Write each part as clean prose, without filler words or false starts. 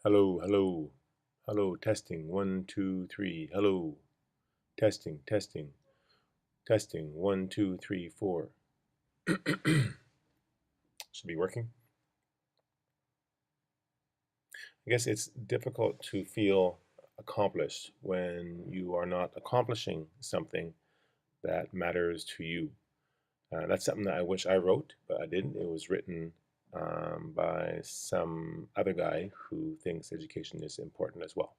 Hello, hello, hello, testing, 1, 2, 3, hello, testing, testing, testing, 1, 2, 3, 4. Should be working. I guess it's difficult to feel accomplished when you are not accomplishing something that matters to you. That's something that I wish I wrote, but I didn't. It was written by some other guy who thinks education is important as well.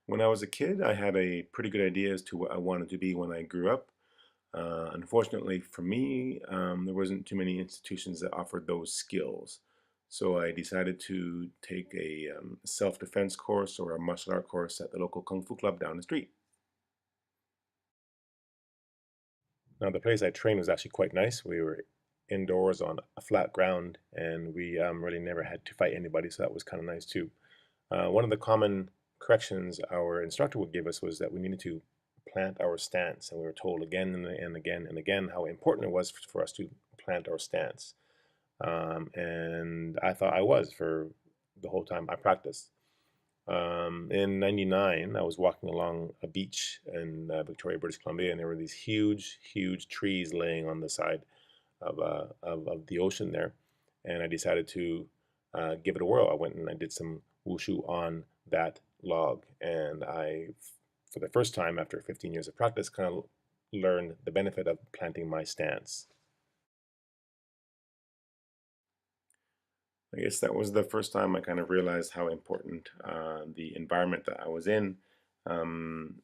When I was a kid, I had a pretty good idea as to what I wanted to be when I grew up. Unfortunately for me, there wasn't too many institutions that offered those skills. So I decided to take a self-defense course or a martial art course at the local Kung Fu club down the street. Now, the place I trained was actually quite nice. We were indoors on a flat ground, and we really never had to fight anybody, so that was kind of nice too. One of the common corrections our instructor would give us was that we needed to plant our stance, and we were told again and again and again how important it was for us to plant our stance. And I thought I was for the whole time I practiced. In '99, I was walking along a beach in Victoria, British Columbia, and there were these huge, huge trees laying on the side of the ocean there. And I decided to give it a whirl. I went and I did some wushu on that log. And I, for the first time after 15 years of practice, kind of learned the benefit of planting my stance. I guess that was the first time I kind of realized how important the environment that I was in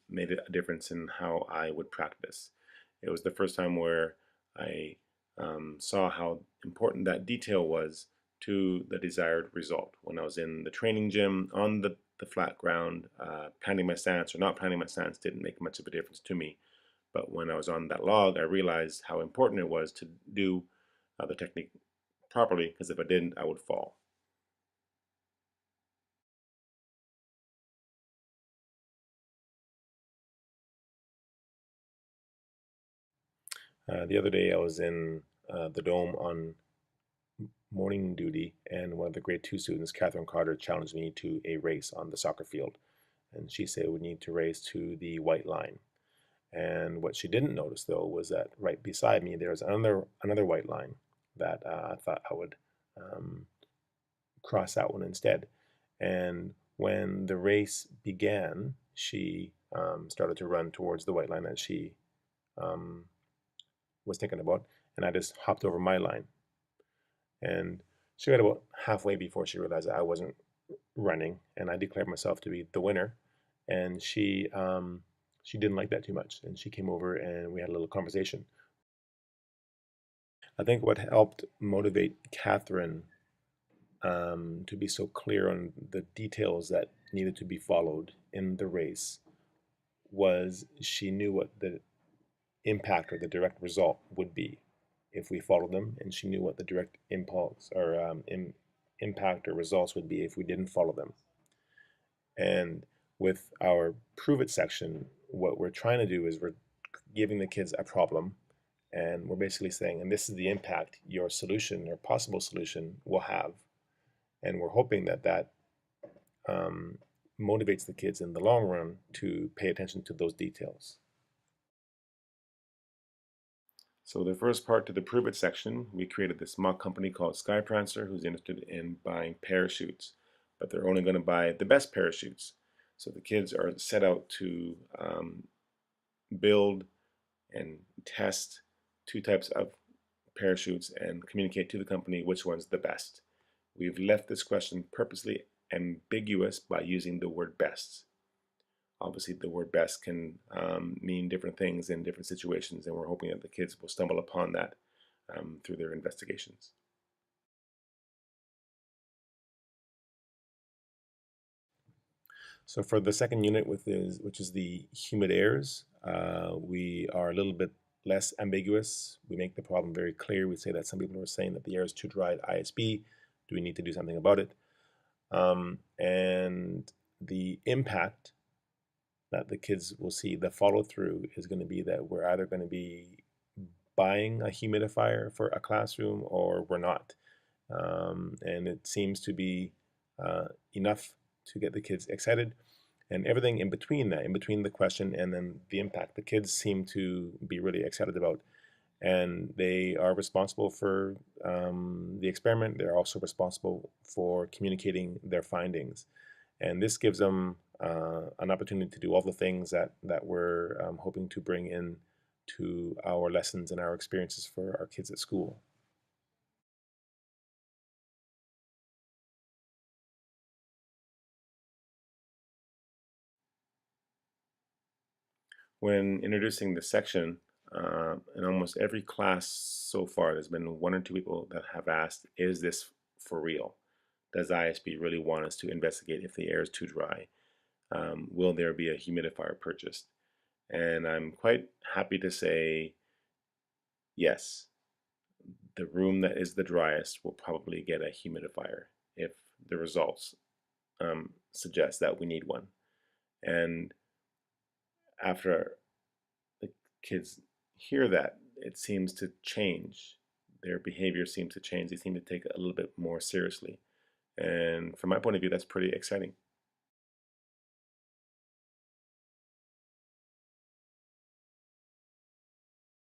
made a difference in how I would practice. It was the first time where I saw how important that detail was to the desired result. When I was in the training gym on the flat ground, planting my stance or not planting my stance didn't make much of a difference to me. But when I was on that log, I realized how important it was to do the technique properly, because if I didn't, I would fall. The other day, I was in the dome on morning duty, and one of the grade 2 students, Catherine Carter, challenged me to a race on the soccer field. And she said we need to race to the white line. And what she didn't notice, though, was that right beside me there was another white line that I thought I would um, cross that one instead. And when the race began, she started to run towards the white line that she um, was thinking about, and I just hopped over my line. And she got about halfway before she realized that I wasn't running, and I declared myself to be the winner. And she didn't like that too much, and she came over and we had a little conversation. I think what helped motivate Catherine to be so clear on the details that needed to be followed in the race was she knew what the impact or the direct result would be. if we followed them, and she knew what the direct impulse or impact or results would be if we didn't follow them. And with our prove it section, what we're trying to do is we're giving the kids a problem, and we're basically saying, and this is the impact your solution or possible solution will have. And we're hoping that that um, motivates the kids in the long run to pay attention to those details. So the first part to the prove it section, we created this mock company called Sky Prancer who's interested in buying parachutes, but they're only going to buy the best parachutes. So the kids are set out to build and test two types of parachutes and communicate to the company which one's the best. We've left this question purposely ambiguous by using the word best. Obviously, the word best can mean different things in different situations, and we're hoping that the kids will stumble upon that through their investigations. So for the second unit, which is the humid airs, we are a little bit less ambiguous. We make the problem very clear. We say that some people are saying that the air is too dry at ISB. Do we need to do something about it? And the impact that the kids will see, the follow through, is going to be that we're either going to be buying a humidifier for a classroom or we're not. And it seems to be enough to get the kids excited. And everything in between that, in between the question and then the impact, the kids seem to be really excited about. And they are responsible for the experiment. They're also responsible for communicating their findings. And this gives them an opportunity to do all the things that we're hoping to bring in to our lessons and our experiences for our kids at school. When introducing the section, in almost every class so far, there's been one or two people that have asked, is this for real? Does ISB really want us to investigate if the air is too dry? Will there be a humidifier purchased? And I'm quite happy to say yes. The room that is the driest will probably get a humidifier if the results suggest that we need one. And after the kids hear that, it seems to change. Their behavior seems to change. They seem to take it a little bit more seriously. And from my point of view, that's pretty exciting.